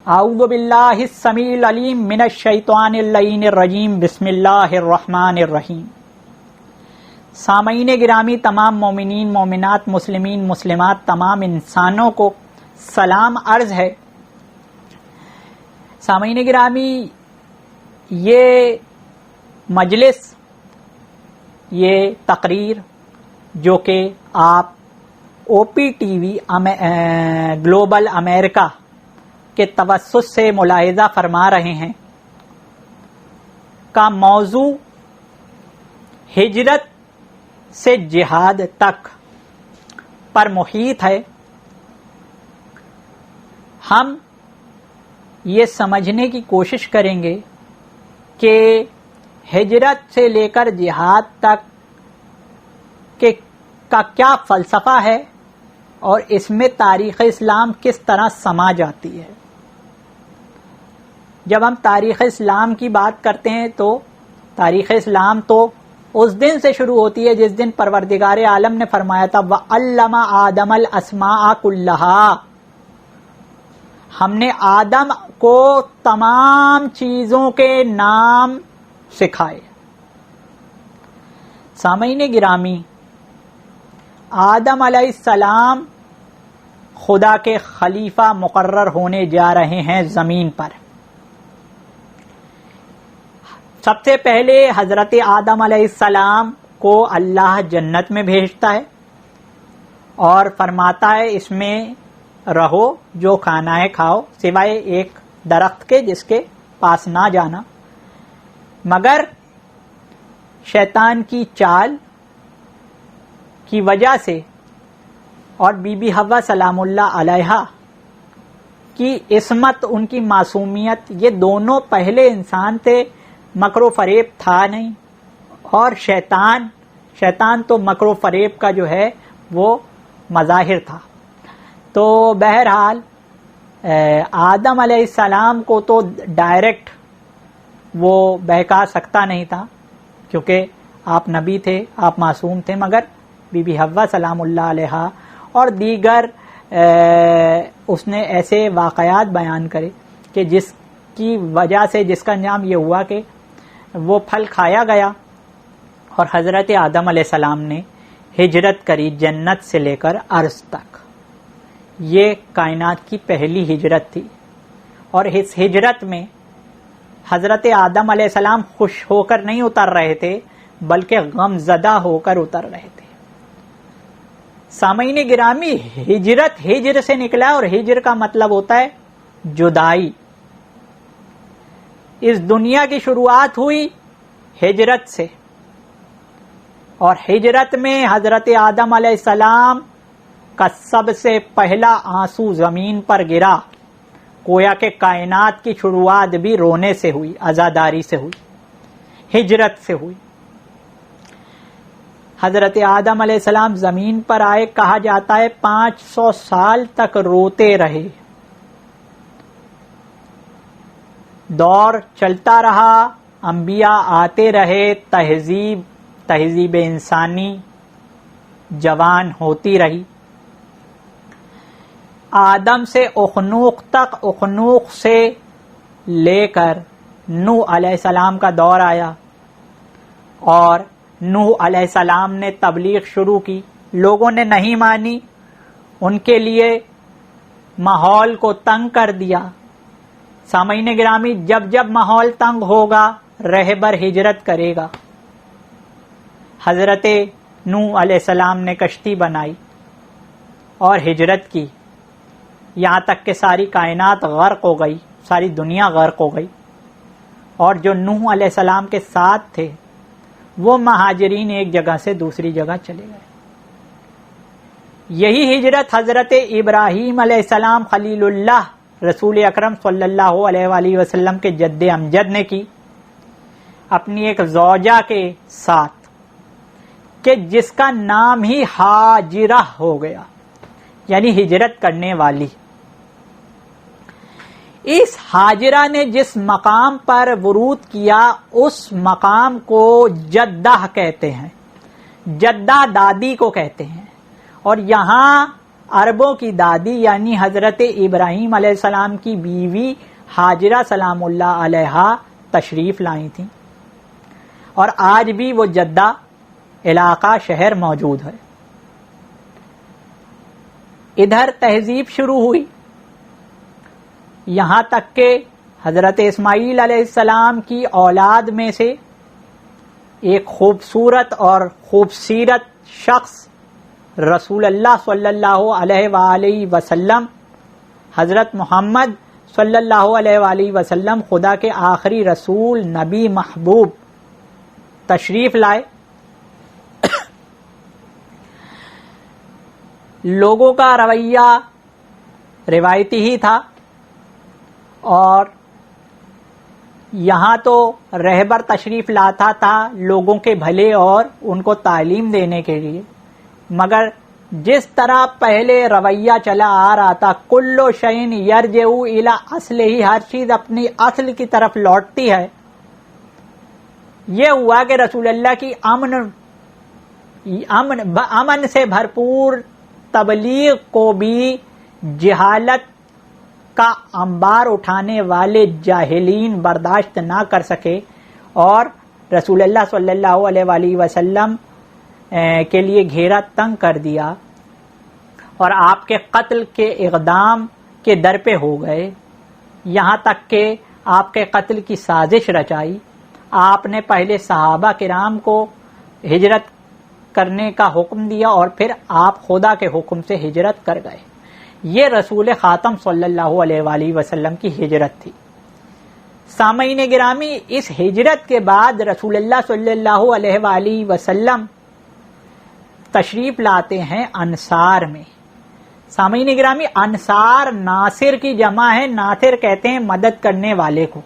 اعوذ باللہ السمیع العلیم من الشیطان اللعین الرجیم بسم اللہ الرحمن الرحیم۔ سامعین گرامی، تمام مومنین مومنات، مسلمین مسلمات، تمام انسانوں کو سلام عرض ہے۔ سامعین گرامی، یہ مجلس، یہ تقریر جو کہ آپ او پی ٹی وی گلوبل امریکہ کے توسط سے ملاحظہ فرما رہے ہیں، کا موضوع ہجرت سے جہاد تک پر محیط ہے۔ ہم یہ سمجھنے کی کوشش کریں گے کہ ہجرت سے لے کر جہاد تک کا کیا فلسفہ ہے اور اس میں تاریخ اسلام کس طرح سما جاتی ہے۔ جب ہم تاریخ اسلام کی بات کرتے ہیں تو تاریخ اسلام تو اس دن سے شروع ہوتی ہے جس دن پروردگار عالم نے فرمایا تھا وَعَلَّمَ آدَمَ الْأَسْمَاءَ كُلَّهَا، ہم نے آدم کو تمام چیزوں کے نام سکھائے۔ سامعین گرامی، آدم علیہ السلام خدا کے خلیفہ مقرر ہونے جا رہے ہیں زمین پر۔ سب سے پہلے حضرت آدم علیہ السلام کو اللہ جنت میں بھیجتا ہے اور فرماتا ہے اس میں رہو، جو کھانا ہے کھاؤ، سوائے ایک درخت کے جس کے پاس نہ جانا۔ مگر شیطان کی چال کی وجہ سے اور بی بی حوا سلام اللہ علیہا کی عصمت، ان کی معصومیت، یہ دونوں پہلے انسان تھے، مکر و فریب تھا نہیں، اور شیطان تو مکر و فریب کا جو ہے وہ مظاہر تھا۔ تو بہرحال آدم علیہ السلام کو تو ڈائریکٹ وہ بہکا سکتا نہیں تھا کیونکہ آپ نبی تھے، آپ معصوم تھے، مگر بی بی حوا سلام اللہ علیہا اور دیگر اس نے ایسے واقعات بیان کرے کہ جس کی وجہ سے جس کا انجام یہ ہوا کہ وہ پھل کھایا گیا اور حضرت آدم علیہ السلام نے ہجرت کری جنت سے لے کر عرش تک۔ یہ کائنات کی پہلی ہجرت تھی، اور اس ہجرت میں حضرت آدم علیہ السلام خوش ہو کر نہیں اتر رہے تھے بلکہ غم زدہ ہو کر اتر رہے تھے۔ سامعین گرامی، ہجرت ہجر سے نکلا، اور ہجر کا مطلب ہوتا ہے جدائی۔ اس دنیا کی شروعات ہوئی ہجرت سے، اور ہجرت میں حضرت آدم علیہ السلام کا سب سے پہلا آنسو زمین پر گرا، گویا کہ کائنات کی شروعات بھی رونے سے ہوئی، عزاداری سے ہوئی، ہجرت سے ہوئی۔ حضرت آدم علیہ السلام زمین پر آئے، کہا جاتا ہے 500 سال تک روتے رہے، دور چلتا رہا، انبیاء آتے رہے، تہذیب انسانی جوان ہوتی رہی، آدم سے اخنوق تک، اخنوق سے لے کر نوح علیہ السلام کا دور آیا، اور نوح علیہ السلام نے تبلیغ شروع کی، لوگوں نے نہیں مانی، ان کے لیے ماحول کو تنگ کر دیا۔ سامعین گرامی، جب جب ماحول تنگ ہوگا رہبر ہجرت کرے گا۔ حضرت نوح علیہ السلام نے کشتی بنائی اور ہجرت کی، یہاں تک کہ ساری کائنات غرق ہو گئی، ساری دنیا غرق ہو گئی، اور جو نوح علیہ السلام کے ساتھ تھے وہ مہاجرین ایک جگہ سے دوسری جگہ چلے گئے۔ یہی ہجرت حضرت ابراہیم علیہ السلام خلیل اللہ رسول اکرم صلی اللہ علیہ وآلہ وسلم کے جد امجد نے کی، اپنی ایک زوجہ کے ساتھ، کہ جس کا نام ہی ہاجرہ ہو گیا، یعنی ہجرت کرنے والی۔ اس ہاجرہ نے جس مقام پر ورود کیا اس مقام کو جدہ کہتے ہیں، جدہ دادی کو کہتے ہیں، اور یہاں عربوں کی دادی یعنی حضرت ابراہیم علیہ السلام کی بیوی ہاجرہ سلام اللہ علیہا تشریف لائی تھیں، اور آج بھی وہ جدہ علاقہ شہر موجود ہے۔ ادھر تہذیب شروع ہوئی، یہاں تک کہ حضرت اسماعیل علیہ السلام کی اولاد میں سے ایک خوبصورت اور خوبصیرت شخص رسول اللہ صلی اللہ علیہ وآلہ وسلم، حضرت محمد صلی اللہ علیہ وآلہ وسلم خدا کے آخری رسول نبی محبوب تشریف لائے۔ لوگوں کا رویہ روایتی ہی تھا، اور یہاں تو رہبر تشریف لاتا تھا لوگوں کے بھلے اور ان کو تعلیم دینے کے لیے، مگر جس طرح پہلے رویہ چلا آ رہا تھا، کلو شئین یرجع الی اصلہ، ہر چیز اپنی اصل کی طرف لوٹتی ہے، یہ ہوا کہ رسول اللہ کی امن سے بھرپور تبلیغ کو بھی جہالت کا انبار اٹھانے والے جاہلین برداشت نہ کر سکے، اور رسول اللہ صلی اللہ علیہ وآلہ وسلم کے لیے گھیرا تنگ کر دیا، اور آپ کے قتل کے اقدام کے در پہ ہو گئے، یہاں تک کہ آپ کے قتل کی سازش رچائی۔ آپ نے پہلے صحابہ کرام کو ہجرت کرنے کا حکم دیا، اور پھر آپ خدا کے حکم سے ہجرت کر گئے۔ یہ رسول خاتم صلی اللہ علیہ وآلہ وسلم کی ہجرت تھی۔ سامعین گرامی، اس ہجرت کے بعد رسول اللہ صلی اللہ علیہ وآلہ وسلم تشریف لاتے ہیں انصار میں۔ سامعین گرامی، انصار ناصر کی جمع ہے، ناصر کہتے ہیں مدد کرنے والے کو،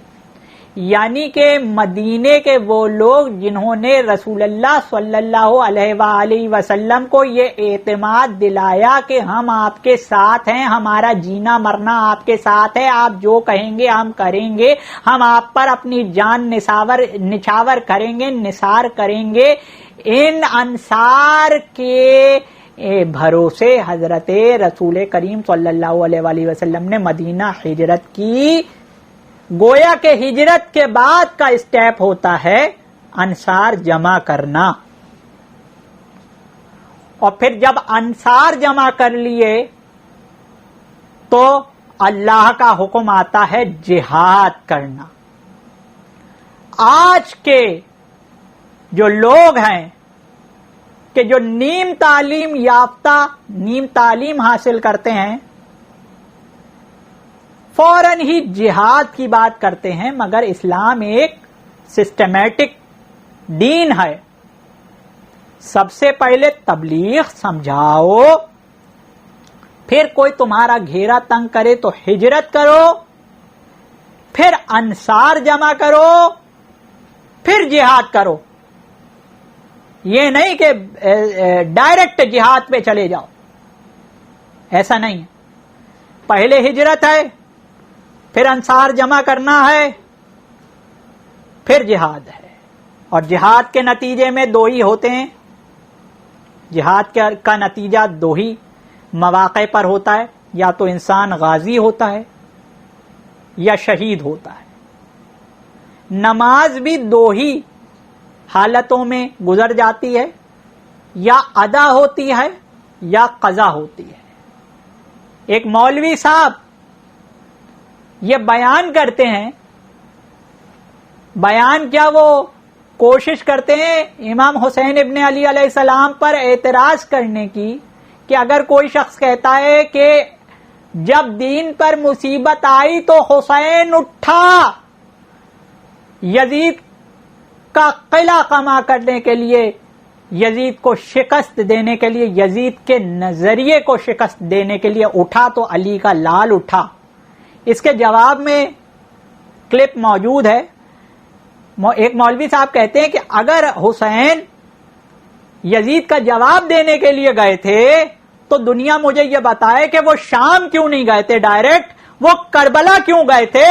یعنی کہ مدینے کے وہ لوگ جنہوں نے رسول اللہ صلی اللہ علیہ وآلہ وسلم کو یہ اعتماد دلایا کہ ہم آپ کے ساتھ ہیں، ہمارا جینا مرنا آپ کے ساتھ ہے، آپ جو کہیں گے ہم کریں گے، ہم آپ پر اپنی جان نچھاور کریں گے، نثار کریں گے۔ ان انصار کے بھروسے حضرت رسول کریم صلی اللہ علیہ وآلہ وسلم نے مدینہ ہجرت کی۔ گویا کہ ہجرت کے بعد کا اسٹیپ ہوتا ہے انصار جمع کرنا، اور پھر جب انصار جمع کر لیے تو اللہ کا حکم آتا ہے جہاد کرنا۔ آج کے جو لوگ ہیں کہ جو نیم تعلیم یافتہ، نیم تعلیم حاصل کرتے ہیں، فوراً ہی جہاد کی بات کرتے ہیں، مگر اسلام ایک سسٹمیٹک دین ہے۔ سب سے پہلے تبلیغ سمجھاؤ، پھر کوئی تمہارا گھیرا تنگ کرے تو ہجرت کرو، پھر انصار جمع کرو، پھر جہاد کرو۔ یہ نہیں کہ ڈائریکٹ جہاد پہ چلے جاؤ، ایسا نہیں ہے۔ پہلے ہجرت ہے، پھر انصار جمع کرنا ہے، پھر جہاد ہے، اور جہاد کے نتیجے میں دو ہی ہوتے ہیں۔ جہاد کا نتیجہ دو ہی مواقع پر ہوتا ہے، یا تو انسان غازی ہوتا ہے یا شہید ہوتا ہے۔ نماز بھی دو ہی حالتوں میں گزر جاتی ہے، یا ادا ہوتی ہے یا قضا ہوتی ہے۔ ایک مولوی صاحب یہ بیان کرتے ہیں، بیان کیا، وہ کوشش کرتے ہیں امام حسین ابن علی علیہ السلام پر اعتراض کرنے کی، کہ اگر کوئی شخص کہتا ہے کہ جب دین پر مصیبت آئی تو حسین اٹھا یزید کا قلعہ قمع کرنے کے لیے، یزید کو شکست دینے کے لیے، یزید کے نظریے کو شکست دینے کے لیے اٹھا، تو علی کا لال اٹھا۔ اس کے جواب میں کلپ موجود ہے، ایک مولوی صاحب کہتے ہیں کہ اگر حسین یزید کا جواب دینے کے لیے گئے تھے تو دنیا مجھے یہ بتائے کہ وہ شام کیوں نہیں گئے تھے ڈائریکٹ، وہ کربلا کیوں گئے تھے؟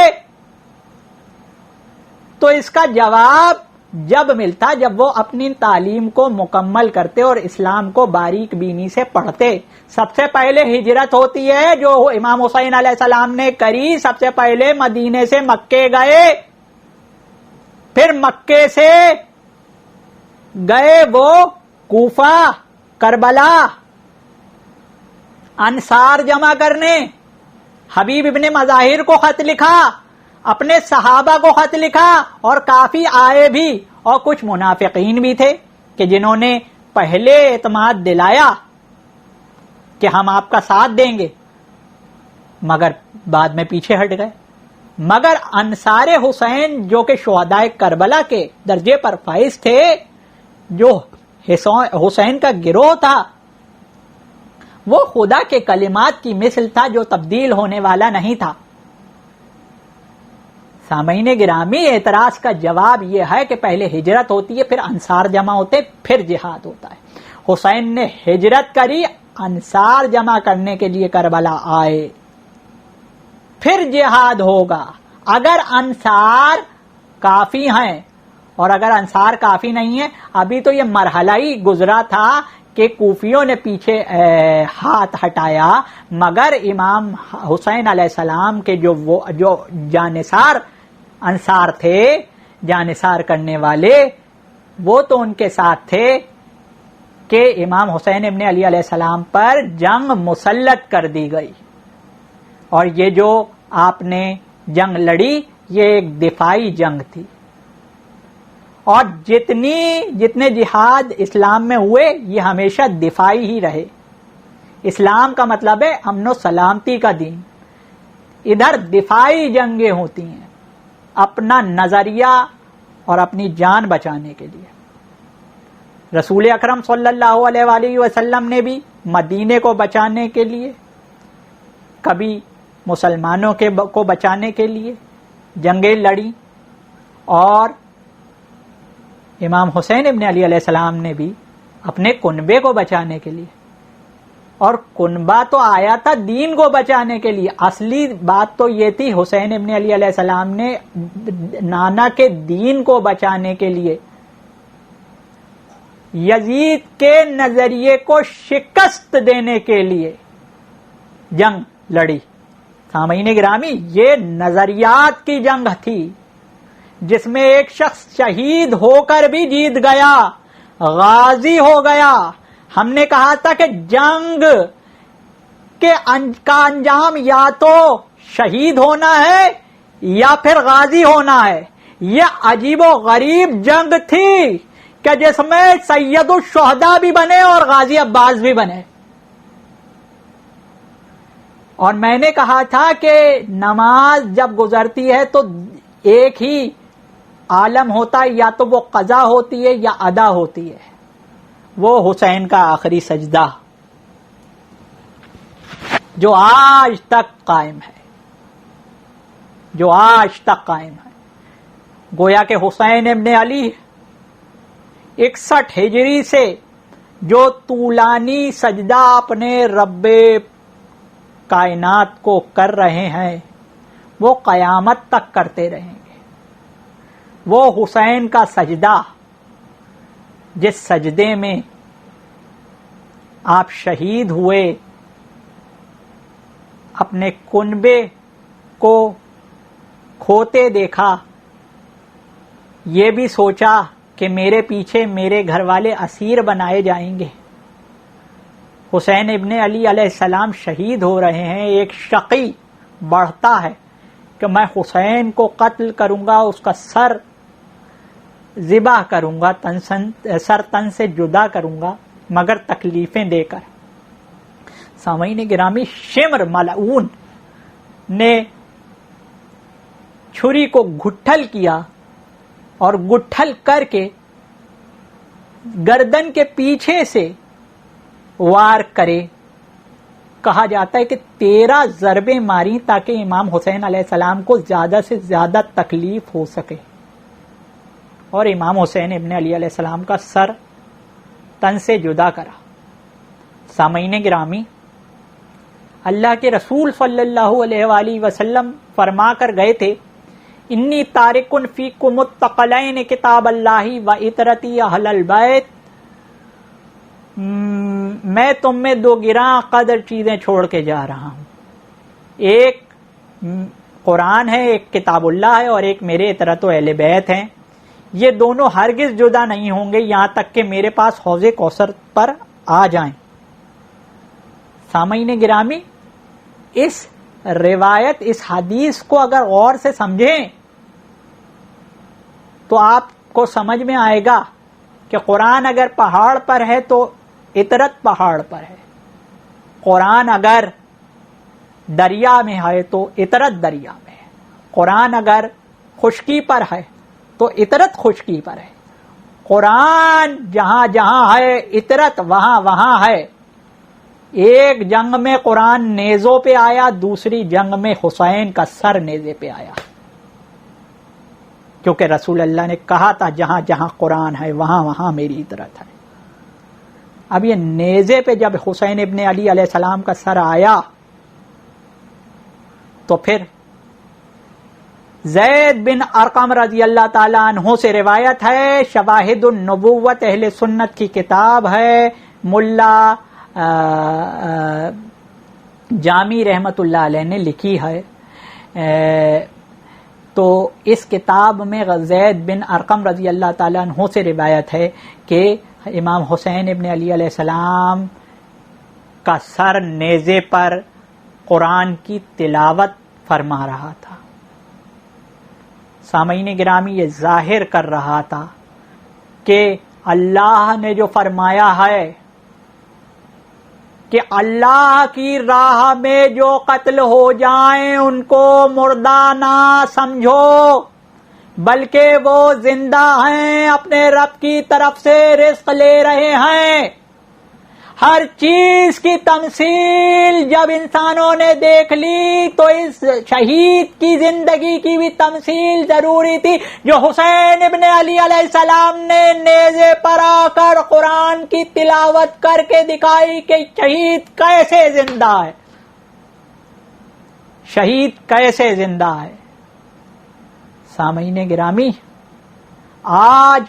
تو اس کا جواب جب ملتا جب وہ اپنی تعلیم کو مکمل کرتے اور اسلام کو باریک بینی سے پڑھتے. سب سے پہلے ہجرت ہوتی ہے جو امام حسین علیہ السلام نے کری. سب سے پہلے مدینے سے مکے گئے, پھر مکے سے گئے وہ کوفہ, کربلا, انصار جمع کرنے. حبیب ابن مظاہر کو خط لکھا, اپنے صحابہ کو خط لکھا, اور کافی آئے بھی, اور کچھ منافقین بھی تھے کہ جنہوں نے پہلے اعتماد دلایا کہ ہم آپ کا ساتھ دیں گے, مگر بعد میں پیچھے ہٹ گئے. مگر انصار حسین جو کہ شہدائے کربلا کے درجے پر فائز تھے, جو حسین کا گروہ تھا, وہ خدا کے کلمات کی مثل تھا جو تبدیل ہونے والا نہیں تھا. سامعین گرامی, اعتراض کا جواب یہ ہے کہ پہلے ہجرت ہوتی ہے, پھر انصار جمع ہوتے, پھر جہاد ہوتا ہے. حسین نے ہجرت کری, انصار جمع کرنے کے لیے کربلا آئے, پھر جہاد ہوگا. اگر انصار کافی ہیں, اور اگر انصار کافی نہیں ہے, ابھی تو یہ مرحلہ ہی گزرا تھا کہ کوفیوں نے پیچھے ہاتھ ہٹایا, مگر امام حسین علیہ السلام کے جو جانثار انصار تھے, جانثار کرنے والے, وہ تو ان کے ساتھ تھے کہ امام حسین ابن علی علیہ السلام پر جنگ مسلط کر دی گئی. اور یہ جو آپ نے جنگ لڑی, یہ ایک دفاعی جنگ تھی. اور جتنے جہاد اسلام میں ہوئے, یہ ہمیشہ دفاعی ہی رہے. اسلام کا مطلب ہے امن و سلامتی کا دین. ادھر دفاعی جنگیں ہوتی ہیں اپنا نظریہ اور اپنی جان بچانے کے لیے. رسول اکرم صلی اللہ علیہ وآلہ وسلم نے بھی مدینے کو بچانے کے لیے, کبھی مسلمانوں کو بچانے کے لیے جنگیں لڑی, اور امام حسین ابن علی علیہ السلام نے بھی اپنے کنبے کو بچانے کے لیے. اور کنبہ تو آیا تھا دین کو بچانے کے لیے. اصلی بات تو یہ تھی, حسین ابن علی علیہ السلام نے نانا کے دین کو بچانے کے لیے یزید کے نظریے کو شکست دینے کے لیے جنگ لڑی. سامعین گرامی, یہ نظریات کی جنگ تھی جس میں ایک شخص شہید ہو کر بھی جیت گیا, غازی ہو گیا. ہم نے کہا تھا کہ جنگ کا انجام یا تو شہید ہونا ہے یا پھر غازی ہونا ہے. یہ عجیب و غریب جنگ تھی کہ جس میں سید الشہداء بھی بنے اور غازی عباس بھی بنے. اور میں نے کہا تھا کہ نماز جب گزرتی ہے تو ایک ہی عالم ہوتا ہے, یا تو وہ قضا ہوتی ہے یا ادا ہوتی ہے. وہ حسین کا آخری سجدہ جو آج تک قائم ہے, جو آج تک قائم ہے. گویا کہ حسین ابن علی 61 ہجری سے جو طولانی سجدہ اپنے رب کائنات کو کر رہے ہیں, وہ قیامت تک کرتے رہیں گے. وہ حسین کا سجدہ, جس سجدے میں آپ شہید ہوئے, اپنے کنبے کو کھوتے دیکھا, یہ بھی سوچا کہ میرے پیچھے میرے گھر والے اسیر بنائے جائیں گے. حسین ابن علی علیہ السلام شہید ہو رہے ہیں, ایک شقی بڑھتا ہے کہ میں حسین کو قتل کروں گا, اس کا سر ذبح کروں گا, سر تن سے جدا کروں گا, مگر تکلیفیں دے کر. سامعین گرامی, شمر ملعون نے چھری کو گٹھل کیا اور گٹھل کر کے گردن کے پیچھے سے وار کرے. کہا جاتا ہے کہ 13 ضربیں ماری تاکہ امام حسین علیہ السلام کو زیادہ سے زیادہ تکلیف ہو سکے, اور امام حسین ابن علی علیہ السلام کا سر تن سے جدا کرا. سامعین گرامی, اللہ کے رسول صلی اللہ علیہ وآلہ وسلم فرما کر گئے تھے انی تارکن فیکم الثقلین کتاب اللہ و اطرتی اہل البیت، میں تم میں دو گراں قدر چیزیں چھوڑ کے جا رہا ہوں، ایک قرآن ہے، ایک کتاب اللہ ہے، اور ایک میرے اطرت و اہل بیت ہیں۔ یہ دونوں ہرگز جدا نہیں ہوں گے یہاں تک کہ میرے پاس حوض کوثر پر آ جائیں۔ سامعین گرامی، اس روایت، اس حدیث کو اگر غور سے سمجھیں تو آپ کو سمجھ میں آئے گا کہ قرآن اگر پہاڑ پر ہے تو اطرت پہاڑ پر ہے، قرآن اگر دریا میں ہے تو اطرت دریا میں ہے، قرآن اگر خشکی پر ہے تو اطرت خشکی پر ہے، قرآن جہاں جہاں ہے اطرت وہاں وہاں ہے۔ ایک جنگ میں قرآن نیزوں پہ آیا، دوسری جنگ میں حسین کا سر نیزے پہ آیا، کیونکہ رسول اللہ نے کہا تھا جہاں جہاں قرآن ہے وہاں وہاں میری اطرت ہے۔ اب یہ نیزے پہ جب حسین ابن علی علیہ السلام کا سر آیا تو پھر زید بن ارقم رضی اللہ تعالی عنہ سے روایت ہے، شواہد النبوت اہل سنت کی کتاب ہے، ملا جامی رحمت اللہ علیہ نے لکھی ہے۔ تو اس کتاب میں زید بن ارقم رضی اللہ تعالی عنہ سے روایت ہے کہ امام حسین ابن علی علیہ السلام کا سر نیزے پر قرآن کی تلاوت فرما رہا تھا۔ سامعین گرامی، یہ ظاہر کر رہا تھا کہ اللہ نے جو فرمایا ہے کہ اللہ کی راہ میں جو قتل ہو جائیں ان کو مردہ نہ سمجھو، بلکہ وہ زندہ ہیں، اپنے رب کی طرف سے رزق لے رہے ہیں۔ ہر چیز کی تمثیل جب انسانوں نے دیکھ لی تو اس شہید کی زندگی کی بھی تمثیل ضروری تھی، جو حسین ابن علی علیہ السلام نے نیزے پر آ کر قرآن کی تلاوت کر کے دکھائی کہ شہید کیسے زندہ ہے، شہید کیسے زندہ ہے۔ سامعین گرامی، آج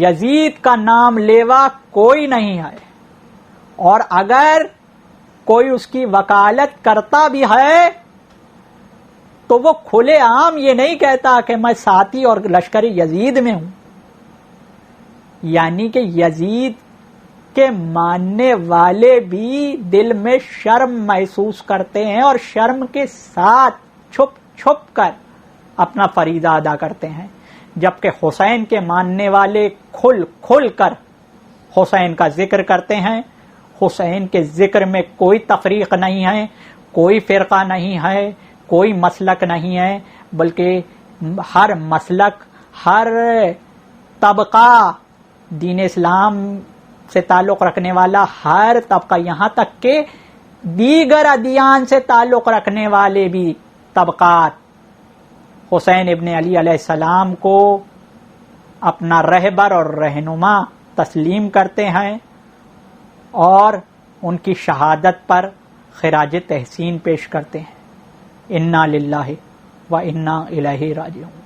یزید کا نام لیوا کوئی نہیں ہے، اور اگر کوئی اس کی وکالت کرتا بھی ہے تو وہ کھلے عام یہ نہیں کہتا کہ میں ساتھی اور لشکر یزید میں ہوں، یعنی کہ یزید کے ماننے والے بھی دل میں شرم محسوس کرتے ہیں اور شرم کے ساتھ چھپ چھپ کر اپنا فریضہ ادا کرتے ہیں، جبکہ حسین کے ماننے والے کھل کھل کر حسین کا ذکر کرتے ہیں۔ حسین کے ذکر میں کوئی تفریق نہیں ہے، کوئی فرقہ نہیں ہے، کوئی مسلک نہیں ہے، بلکہ ہر مسلک، ہر طبقہ، دین اسلام سے تعلق رکھنے والا ہر طبقہ، یہاں تک کہ دیگر ادیان سے تعلق رکھنے والے بھی طبقات حسین ابن علی علیہ السلام کو اپنا رہبر اور رہنما تسلیم کرتے ہیں اور ان کی شہادت پر خراج تحسین پیش کرتے ہیں۔ انا للہ و انا الیہ راجعون۔